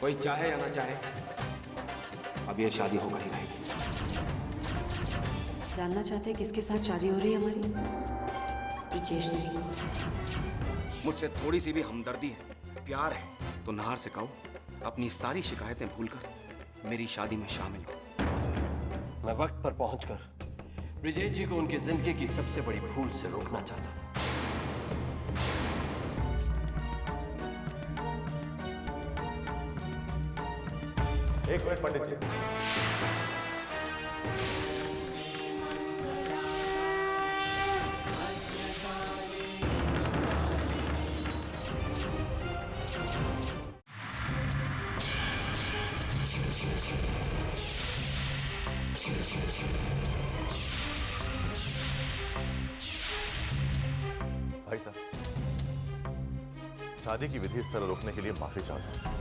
कोई चाहे या ना चाहे, अब ये शादी होकर ही रहेगी। जानना चाहते हैं किसके साथ शादी हो रही है हमारी? ब्रिजेश सिंह। मुझसे थोड़ी सी भी हमदर्दी है, प्यार है, तो नाहर से कहो अपनी सारी शिकायतें भूलकर मेरी शादी में शामिल हो। मैं वक्त पर पहुंचकर ब्रिजेश जी को उनकी जिंदगी की सबसे बड़ी भूल से रोकना चाहता था। एक मिनट पंडित जी। भाई साहब, शादी की विधि इस तरह रोकने के लिए माफी चाहता हूं,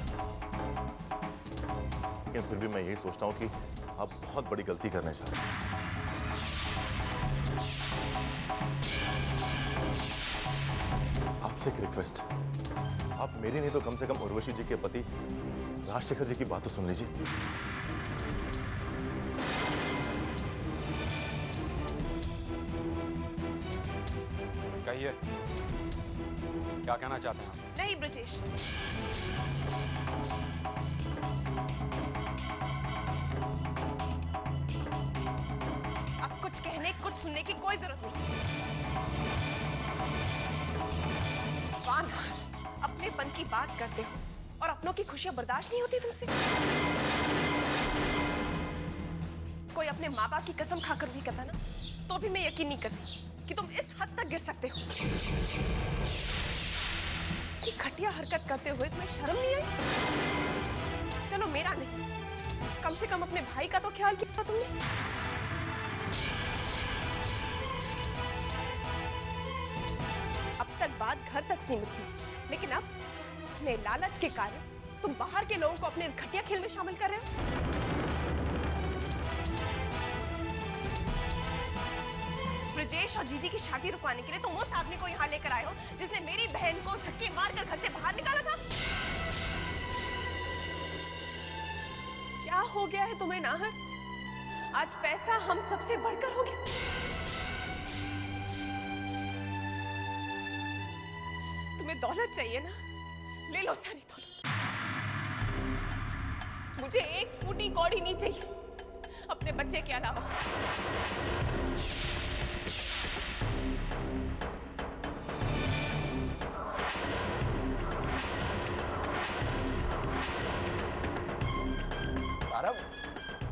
लेकिन फिर भी मैं यही सोचता हूं कि आप बहुत बड़ी गलती करने जा रहे हैं। आपसे एक रिक्वेस्ट, आप मेरी नहीं तो कम से कम उर्वशी जी के पति राजशेखर जी की बात तो सुन लीजिए। कहिए, क्या कहना चाहते हैं आप? नहीं ब्रिजेश, अब कुछ कहने कुछ सुनने की कोई जरूरत नहीं। वानहार, अपनेपन की बात करते हो और अपनों की खुशियां बर्दाश्त नहीं होती तुमसे। कोई अपने माँ बाप की कसम खाकर भी कहता ना, तो भी मैं यकीन नहीं करती कि तुम इस हद तक गिर सकते हो। कि घटिया हरकत करते हुए तुम्हें शर्म नहीं आई? चलो मेरा नहीं, कम से कम अपने भाई का तो ख्याल किया तुमने। अब तक बात घर तक सीमित थी, लेकिन अब अपने लालच के कारण तुम बाहर के लोगों को अपने इस घटिया खेल में शामिल कर रहे हो। ब्रिजेश और जीजी की शादी रुकवाने के लिए तुम उस आदमी को यहाँ लेकर आए हो जिसने मेरी बहन को धक्के मारकर घर से बाहर निकाला था। क्या हो गया है तुम्हें नाहर? आज पैसा हम सबसे बढ़कर हो गया। तुम्हें दौलत चाहिए ना, ले लो सारी दौलत। मुझे एक फूटी कौड़ी नहीं चाहिए अपने बच्चे के अलावा।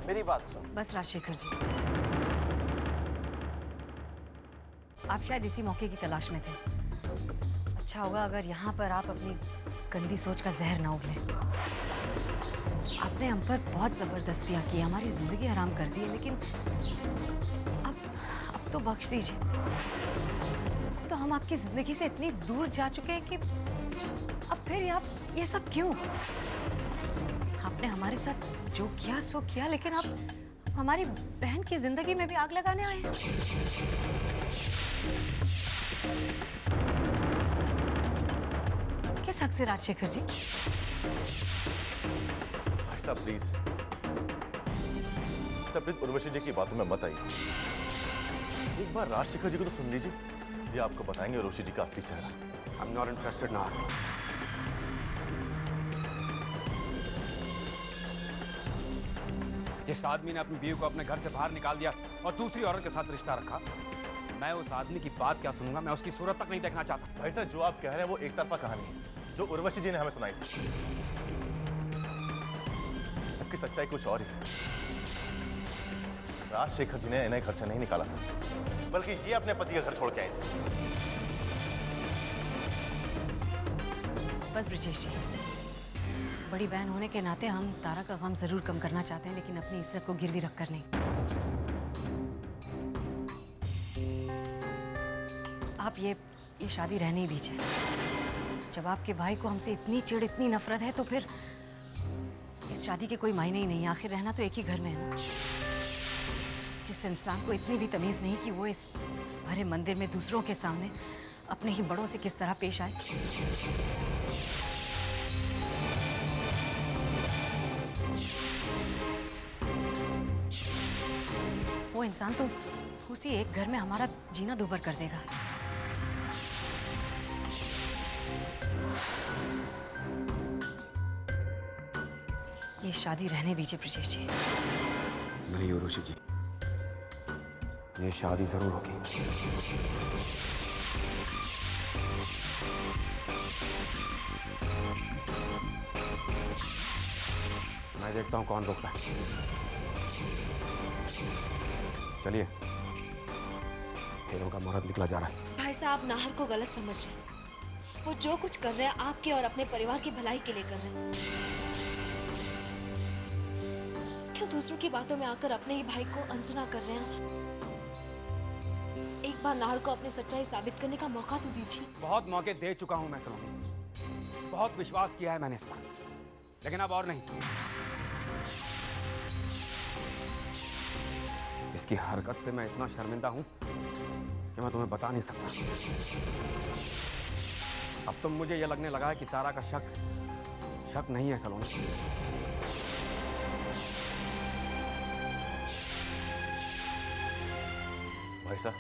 मेरी बात सुन। बस राजशेखर जी, आप शायद इसी मौके की तलाश में थे। अच्छा होगा अगर यहाँ पर आप अपनी गंदी सोच का जहर न उगलें। आपने हम पर बहुत जबरदस्तियां की, हमारी जिंदगी हराम कर दी है, लेकिन अब तो बख्श दीजिए। अब तो हम आपकी जिंदगी से इतनी दूर जा चुके हैं कि अब फिर आप ये सब क्यों? आपने हमारे साथ जो किया सो किया, लेकिन आप हमारी बहन की जिंदगी में भी आग लगाने आए हैं। किस हक से राजशेखर जी? भाई साहब प्लीज, प्लीज उर्वशी जी की बातों में मत आइए। एक बार राजशेखर जी को तो सुन लीजिए, ये आपको बताएंगे उर्वशी जी का असली चेहरा। I'm not interested now. जिस आदमी ने अपनी बीवी को अपने घर से बाहर निकाल दिया और दूसरी औरत के साथ रिश्ता रखा, मैं उस आदमी की बात क्या सुनूंगा? मैं उसकी सूरत तक नहीं देखना चाहता। भाई साहब, जो आप कह रहे हैं वो एक तरफा कहानी है जो उर्वशी जी ने हमें सुनाई थी, जबकि सच्चाई कुछ और ही है। राजशेखर जी ने इन्हें घर से नहीं निकाला था, बल्कि ये अपने पति का घर छोड़ के आए थे। बस ब्रिजेश जी, बड़ी बहन होने के नाते हम तारा का गम जरूर कम करना चाहते हैं, लेकिन अपनी इज्जत को गिरवी रखकर नहीं। आप ये शादी रहने ही दीजिए। जब आपके भाई को हमसे इतनी चिढ़, इतनी नफरत है, तो फिर इस शादी के कोई मायने ही नहीं। आखिर रहना तो एक ही घर में है ना। जिस इंसान को इतनी भी तमीज नहीं कि वो इस भरे मंदिर में दूसरों के सामने अपने ही बड़ों से किस तरह पेश आए। इंसान तो उसी एक घर में हमारा जीना दूभर कर देगा। ये शादी रहने दीजिए ब्रिजेश जी। नहीं उर्वशी जी, ये शादी जरूर होगी। मैं देखता हूं कौन रोकता है। चलिए, हेरों का मुहूर्त निकला जा रहा है। भाई साहब नाहर को गलत समझ रहे हैं। वो जो कुछ कर रहे हैं आपके और अपने परिवार की भलाई के लिए कर रहे हैं। क्यों दूसरों की बातों में आकर अपने ही भाई को अनसुना कर रहे हैं? एक बार नाहर को अपनी सच्चाई साबित करने का मौका तो दीजिए। बहुत मौके दे चुका हूं मैं सलोनी, बहुत विश्वास किया है मैंने इस पर, लेकिन अब और नहीं। इसकी हरकत से मैं इतना शर्मिंदा हूं कि मैं तुम्हें बता नहीं सकता। अब तो मुझे यह लगने लगा है कि तारा का शक नहीं है सलोनी। भाई साहब,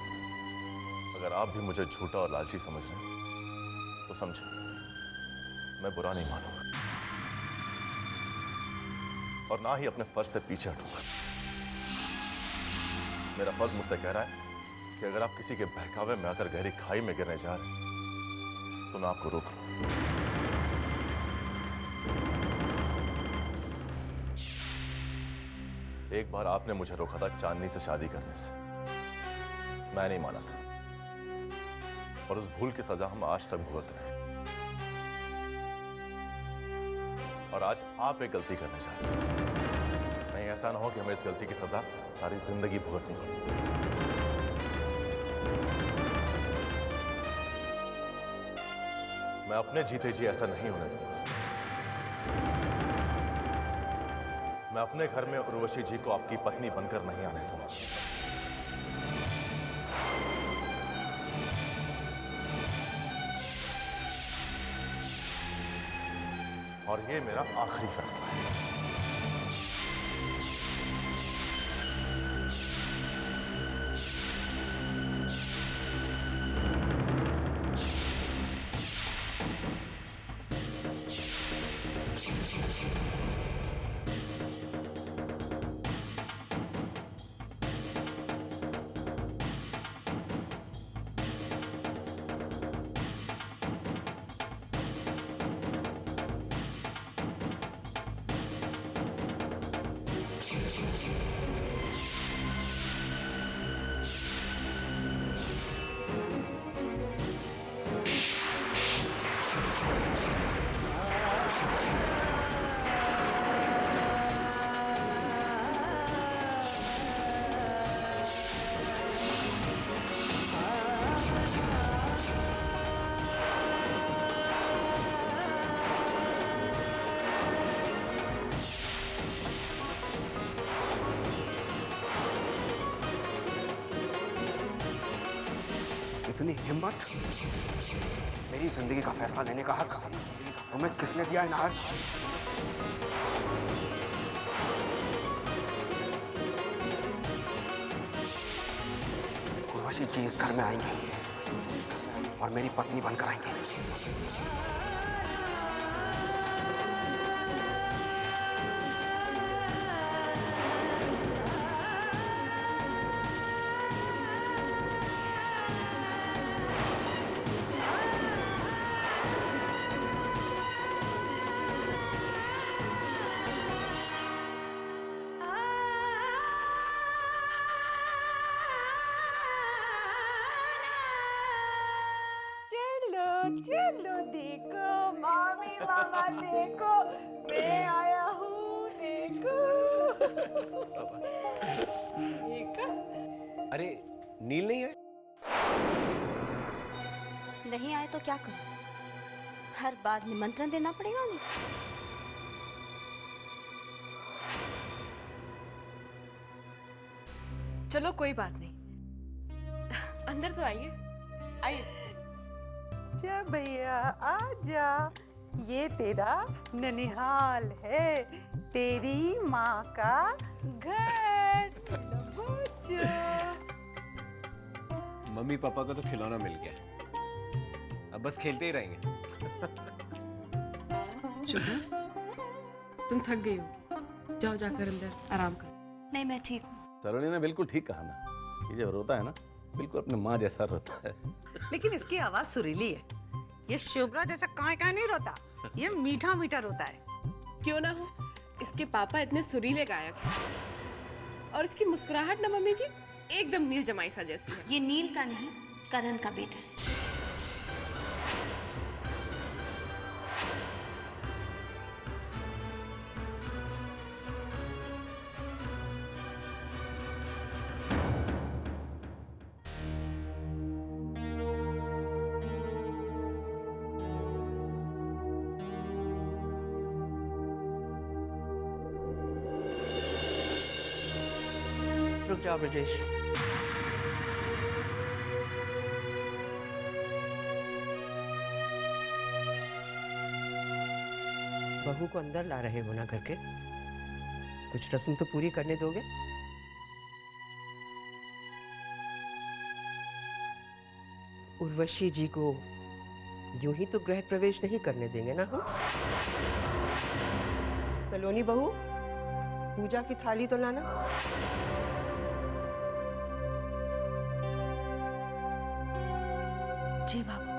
अगर आप भी मुझे झूठा और लालची समझ रहे हैं तो समझे, मैं बुरा नहीं मानूंगा और ना ही अपने फर्ज से पीछे हटूंगा। मेरा फर्ज मुझसे कह रहा है कि अगर आप किसी के बहकावे में आकर गहरी खाई में गिरने जा रहे हैं तो मैं आपको रोक लूं। एक बार आपने मुझे रोका था चांदनी से शादी करने से, मैं नहीं माना था और उस भूल की सजा हम आज तक भुगत रहे हैं। और आज आप एक गलती करने जा रहे हैं। नहीं, ऐसा ना हो कि हमें इस गलती की सजा सारी जिंदगी भुगतनी पड़े। मैं अपने जीते जी ऐसा नहीं होने दूंगा। मैं अपने घर में उर्वशी जी को आपकी पत्नी बनकर नहीं आने दूंगा। और ये मेरा आखिरी फैसला है। इतनी हिम्मत, मेरी जिंदगी का फैसला लेने का हक तुम्हें किसने दिया है नाहर? उर्वशी जी इस घर में आएंगे और मेरी पत्नी बनकर आएंगे। चलो देखो मामी मामा देखो, मैं आया हूँ देखो। देखो। अरे नील नहीं है? नहीं आए तो क्या करूं? हर बार निमंत्रण देना पड़ेगा उन्हें। चलो कोई बात नहीं, अंदर तो आइए, आइए। जा भैया आजा, ये तेरा ननिहाल है, तेरी माँ का घर। मम्मी पापा को तो खिलौना मिल गया, अब बस खेलते ही रहेंगे। शुभ्रा, तुम थक गई हो, जाओ जाकर अंदर आराम करो। नहीं, मैं ठीक हूँ। सलोनी ने बिल्कुल ठीक कहा ना, ये जो रोता है ना बिल्कुल अपने माँ जैसा रोता है। लेकिन इसकी आवाज सुरीली है। ये शुभ्रा जैसा काए काए नहीं रोता, ये मीठा मीठा रोता है। क्यों ना हो, इसके पापा इतने सुरीले गायक हैं। और इसकी मुस्कुराहट ना मम्मी जी एकदम नील जमाई सा जैसी है। ये नील का नहीं, करण का बेटा है। रुक जाओ ब्रजेश। बहू को अंदर ला रहे हो ना करके, कुछ रस्म तो पूरी करने दोगे? उर्वशी जी को यूं ही तो गृह प्रवेश नहीं करने देंगे ना हम। सलोनी बहू, पूजा की थाली तो लाना। जी बाबू।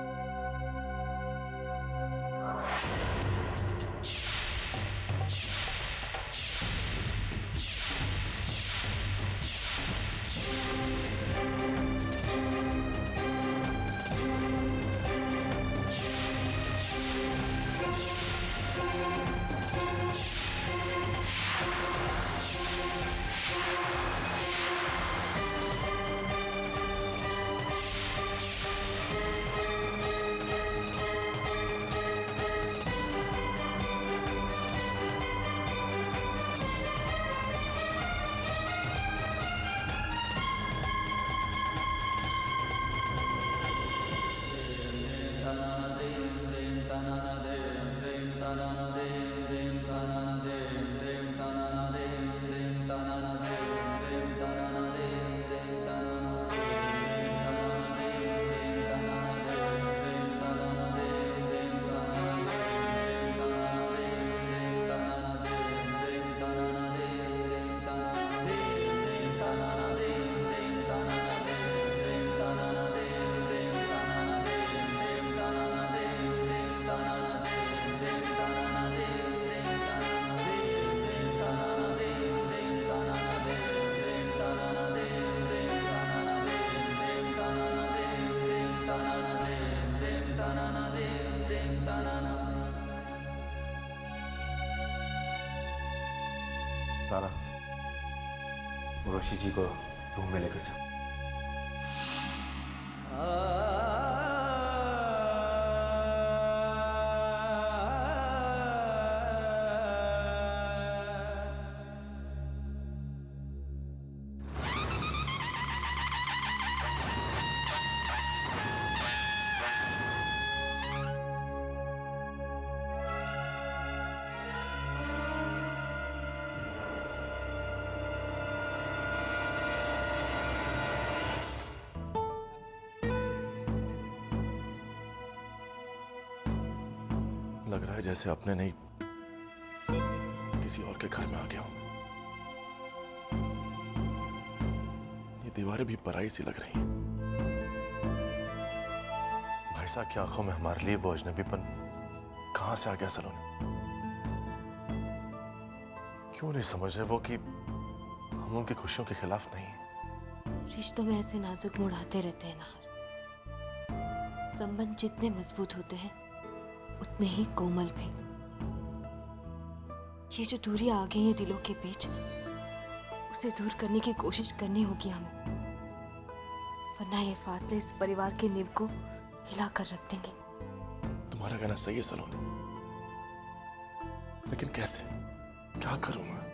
तारा, उर्वशी जी को रूम में लेकर जाओ। लग रहा है जैसे अपने नहीं किसी और के घर में आ गया हूं। ये दीवारें भी पराई सी लग रही हैं। भाई साहब की आंखों में हमारे लिए वो अजनबीपन कहां से आ गया सलोनी? क्यों नहीं समझ रहे वो कि हम उनकी खुशियों के खिलाफ नहीं हैं? रिश्तों में ऐसे नाजुक मोड़ आते रहते हैं नाहर। संबंध जितने मजबूत होते हैं उतने ही कोमल भी। ये जो दूरी आ गई है दिलों के बीच, उसे दूर करने की कोशिश करनी होगी हमें, वरना ये फासले इस परिवार के नींव को हिला कर रख देंगे। तुम्हारा कहना सही है सलोनी, लेकिन कैसे? क्या करूं मैं?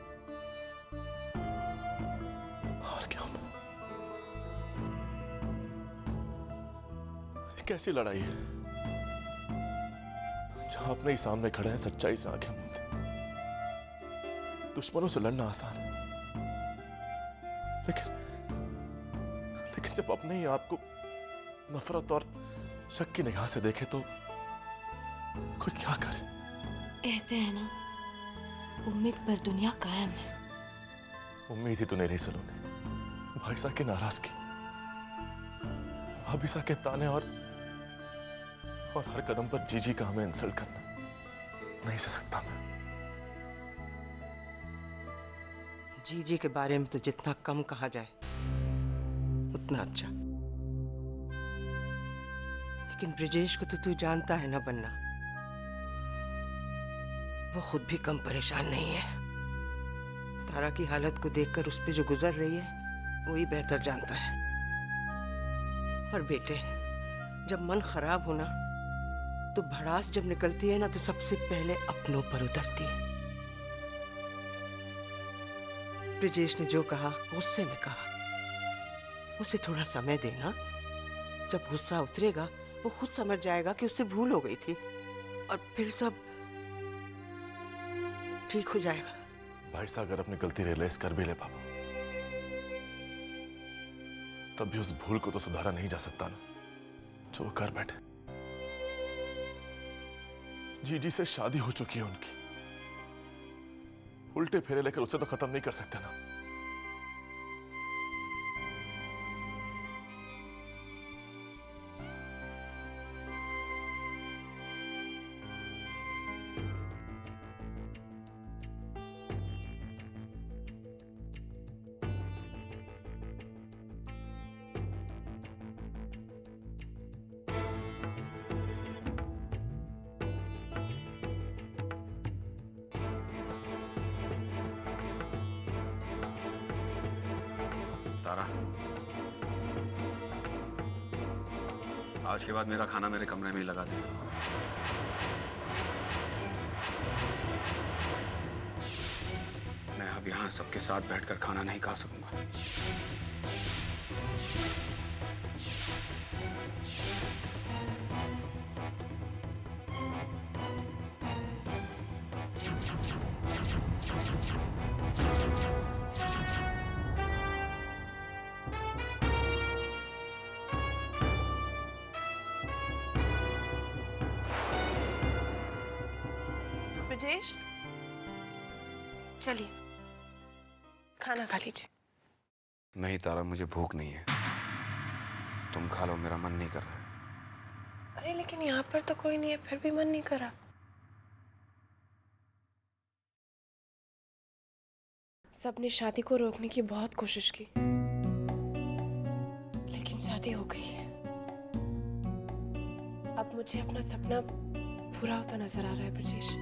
हार गया हूं। ये कैसी लड़ाई है जहां अपने ही सामने खड़े हैं सच्चाई से आंखें मूंदे? दुश्मनों से लड़ना आसान है, लेकिन जब अपने ही आपको नफरत और शक की निगाह से देखे तो कोई क्या करे? कहते हैं ना, उम्मीद पर दुनिया कायम है। उम्मीद ही तो नहीं रही सलोनी। भाई साहब की नाराजगी, भाभी साहब के ताने और हर कदम पर जीजी का हमें इंसल्ट करना नहीं सह सकता मैं। जीजी के बारे में तो जितना कम कहा जाए उतना अच्छा। लेकिन ब्रिजेश को तो तू जानता है ना बन्ना, वो खुद भी कम परेशान नहीं है। तारा की हालत को देखकर उस पे जो गुजर रही है वही बेहतर जानता है। और बेटे, जब मन खराब होना तो भड़ास जब निकलती है ना तो सबसे पहले अपनों पर उतरती है। ब्रिजेश ने जो कहा गुस्से में कहा, उसे थोड़ा समय देना। जब गुस्सा उतरेगा वो खुद समझ जाएगा कि उससे भूल हो गई थी और फिर सब ठीक हो जाएगा। भाई साहब अगर अपनी गलती रियलाइज कर भी ले पापा, तब भी उस भूल को तो सुधारा नहीं जा सकता ना जो वो कर बैठे। जीजी से शादी हो चुकी है उनकी, उल्टे फेरे लेकर उसे तो खत्म नहीं कर सकते ना। तारा, आज के बाद मेरा खाना मेरे कमरे में ही लगा दे। मैं अब यहाँ सबके साथ बैठकर खाना नहीं खा सकूंगा। ब्रिजेश, चलिए खाना खा लीजिए। नहीं तारा, मुझे भूख नहीं है। तुम खा लो, मेरा मन नहीं कर रहा है। अरे लेकिन यहाँ पर तो कोई नहीं है, फिर भी मन नहीं कर रहा। सबने शादी को रोकने की बहुत कोशिश की, लेकिन शादी हो गई है। अब मुझे अपना सपना पूरा होता नजर आ रहा है ब्रिजेश।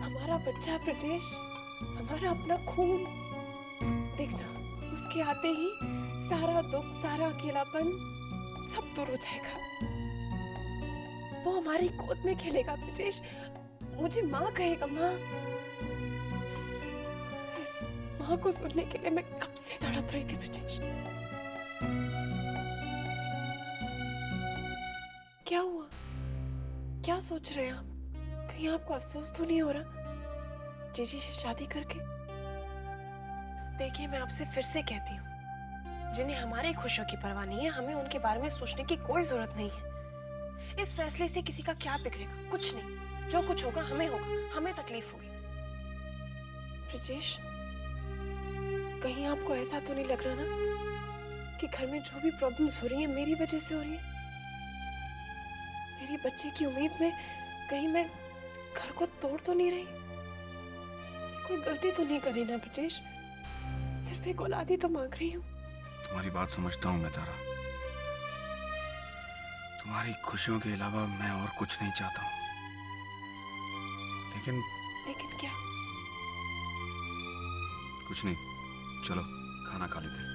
हमारा बच्चा ब्रिजेश, हमारा अपना खून। देखना, उसके आते ही सारा दुख, सारा अकेलापन सब दूर हो जाएगा। वो हमारी गोद में खेलेगा ब्रिजेश, मुझे माँ कहेगा माँ। इस माँ को सुनने के लिए मैं कब से तड़प रही थी ब्रिजेश। क्या हुआ? क्या सोच रहे हैं आप? कहीं आपको अफसोस तो नहीं हो रहा जीजी से शादी करके? देखिए, मैं आपसे फिर से कहती हूँ, जिन्हें हमारी खुशियों की परवाह नहीं है, हमें उनके बारे में सोचने की कोई जरूरत नहीं है। इस फैसले से किसी का क्या बिगड़ेगा? कुछ नहीं। जो कुछ होगा हमें होगा, हमें तकलीफ होगी। ब्रिजेश, कहीं आपको ऐसा तो नहीं लग रहा ना कि घर में जो भी प्रॉब्लम्स हो रही हैं मेरी वजह से हो रही है? मेरी बच्चे की उम्मीद में कहीं मैं घर को तोड़ तो नहीं रही? कोई गलती तो नहीं करी ना ब्रिजेश? सिर्फ एक औलाद ही तो मांग रही हूँ। तुम्हारी बात समझता हूँ मैं तारा। तुम्हारी खुशियों के अलावा मैं और कुछ नहीं चाहता हूँ। लेकिन क्या? कुछ नहीं, चलो खाना खा लेते हैं।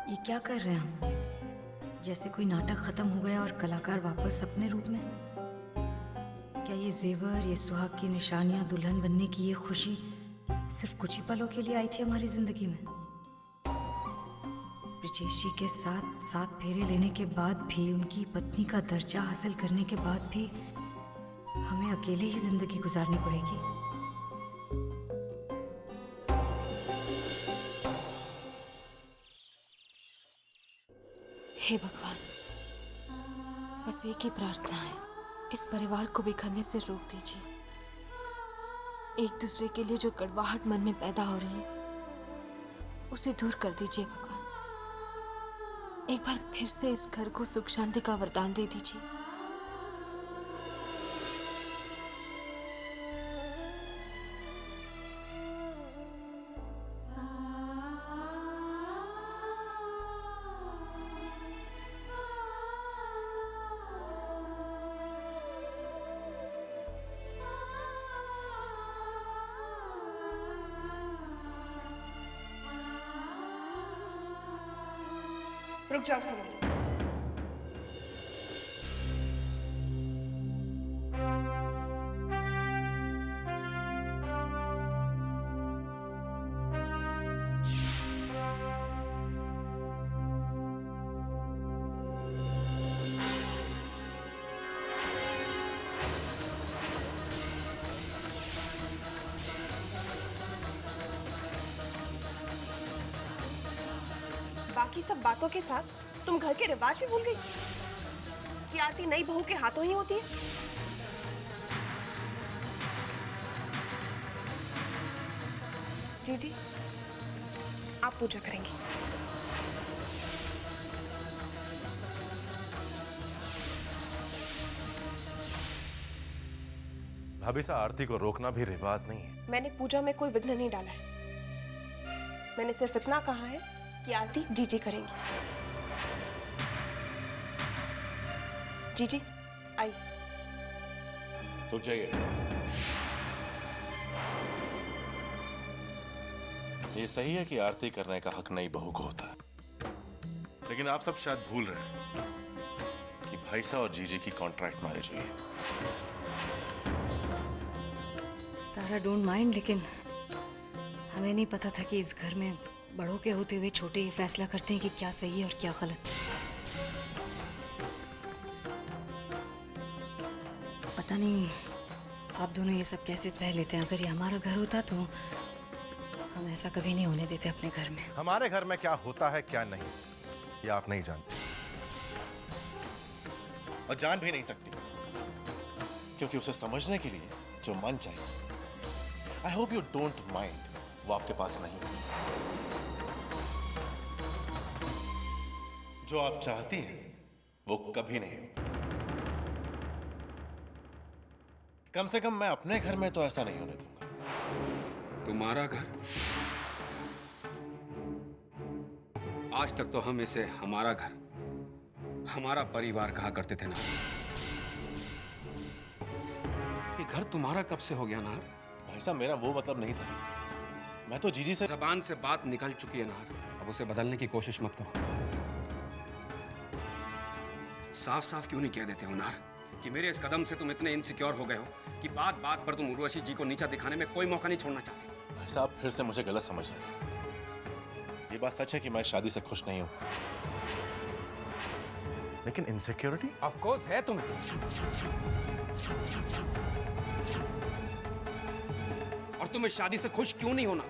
ये क्या कर रहे हैं हम? जैसे कोई नाटक खत्म हो गया और कलाकार वापस अपने रूप में। क्या ये जेवर, ये सुहाग की निशानियां, दुल्हन बनने की ये खुशी सिर्फ कुछ ही पलों के लिए आई थी हमारी जिंदगी में? ब्रिजेश जी के साथ 7 फेरे लेने के बाद भी, उनकी पत्नी का दर्जा हासिल करने के बाद भी हमें अकेले ही जिंदगी गुजारनी पड़ेगी। हे भगवान, बस एक ही प्रार्थना है, इस परिवार को बिखरने से रोक दीजिए। एक दूसरे के लिए जो कड़वाहट मन में पैदा हो रही है उसे दूर कर दीजिए भगवान। एक बार फिर से इस घर को सुख शांति का वरदान दे दीजिए। रुक जाओ सुनो। बाकी सब बातों के साथ तुम घर के रिवाज भी भूल गई कि आरती नई बहू के हाथों ही होती है। जी जी, आप पूजा करेंगी। भाभी सा, आरती को रोकना भी रिवाज नहीं है। मैंने पूजा में कोई विघ्न नहीं डाला है। मैंने सिर्फ इतना कहा है कि आरती जीजी करेंगी। जीजी आई। रुक जाइए। ये सही है कि आरती करने का हक नई बहू को होता है, लेकिन आप सब शायद भूल रहे हैं कि भाईसा और जीजी की कॉन्ट्रैक्ट मैरिज हुई है। तारा डोंट माइंड, लेकिन हमें नहीं पता था कि इस घर में बड़ों के होते हुए छोटे ये फैसला करते हैं कि क्या सही है और क्या गलत। पता नहीं आप दोनों ये सब कैसे सह लेते हैं। अगर ये हमारा घर होता तो हम ऐसा कभी नहीं होने देते अपने घर में। हमारे घर में क्या होता है क्या नहीं, ये आप नहीं जानते और जान भी नहीं सकती, क्योंकि उसे समझने के लिए जो मन चाहिए, I hope you don't mind, वो आपके पास नहीं है। जो आप चाहती हैं वो कभी नहीं हो। कम से कम मैं अपने घर में तो ऐसा नहीं होने दूंगा। तुम्हारा घर? आज तक तो हम इसे हमारा घर, हमारा परिवार कहा करते थे ना। ये घर तुम्हारा कब से हो गया नार? भाई साहब, मेरा वो मतलब नहीं था। मैं तो जीजी से जबान से बात निकल चुकी है नार, अब उसे बदलने की कोशिश मत करो। साफ साफ क्यों नहीं कह देते हो नार कि मेरे इस कदम से तुम इतने इनसिक्योर हो गए हो कि बात बात पर तुम उर्वशी जी को नीचा दिखाने में कोई मौका नहीं छोड़ना चाहते। भाई साहब, फिर से मुझे गलत समझ रहे हैं। ये बात सच है कि मैं शादी से खुश नहीं हूं, लेकिन इनसिक्योरिटी ऑफ कोर्स है तुम्हें। और तुम इस शादी से खुश क्यों नहीं होना?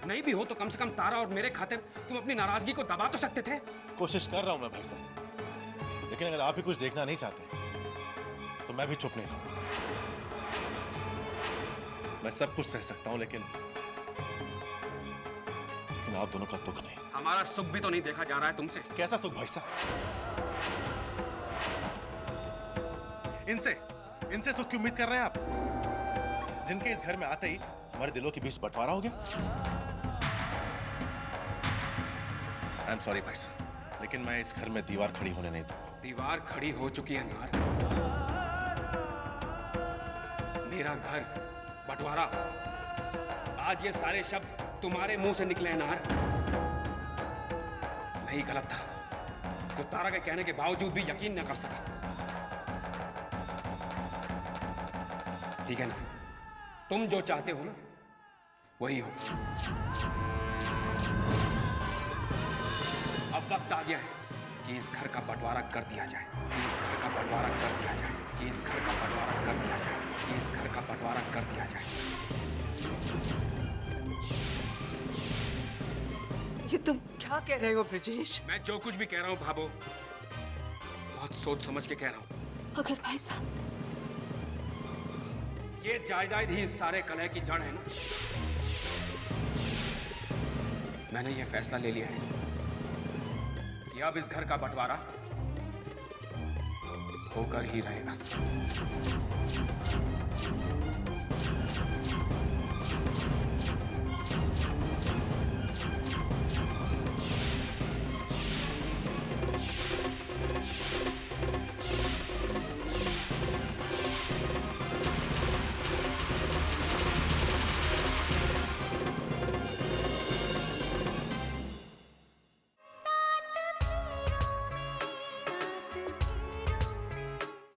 नहीं भी हो तो कम से कम तारा और मेरे खातिर तुम अपनी नाराजगी को दबा तो सकते थे। कोशिश कर रहा हूं मैं भाई साहब, लेकिन अगर आप ही कुछ देखना नहीं चाहते तो मैं भी चुप नहीं रहूंगा। मैं सब कुछ सह सकता हूं, लेकिन आप दोनों का दुख नहीं। हमारा सुख भी तो नहीं देखा जा रहा है तुमसे। कैसा सुख भाई साहब? इनसे सुख की उम्मीद कर रहे हैं आप, जिनके इस घर में आते ही हमारे दिलों के बीच बंटवारा हो गया। आई एम सॉरी भाई साहब, लेकिन मैं इस घर में दीवार खड़ी होने नहीं दूंगा। दीवार खड़ी हो चुकी है नार। मेरा घर बंटवारा, आज ये सारे शब्द तुम्हारे मुंह से निकले हैं नार। मैं ही गलत था जो तारा के कहने के बावजूद भी यकीन न कर सका। ठीक है ना, तुम जो चाहते हो ना वही हो। अब वक्त आ गया है कि इस घर का बंटवारा कर दिया जाए, कि इस घर का बंटवारा कर दिया जाए, कि इस घर का बंटवारा कर दिया जाए, कि इस घर का बंटवारा कर दिया जाए। ये तुम क्या कह रहे हो ब्रिजेश? मैं जो कुछ भी कह रहा हूँ भाबो, बहुत सोच समझ के कह रहा हूँ। अगर भाई साहब ये जायदाद ही इस सारे कलह की जड़ है ना। मैंने ये फैसला ले लिया है कि अब इस घर का बंटवारा होकर ही रहेगा।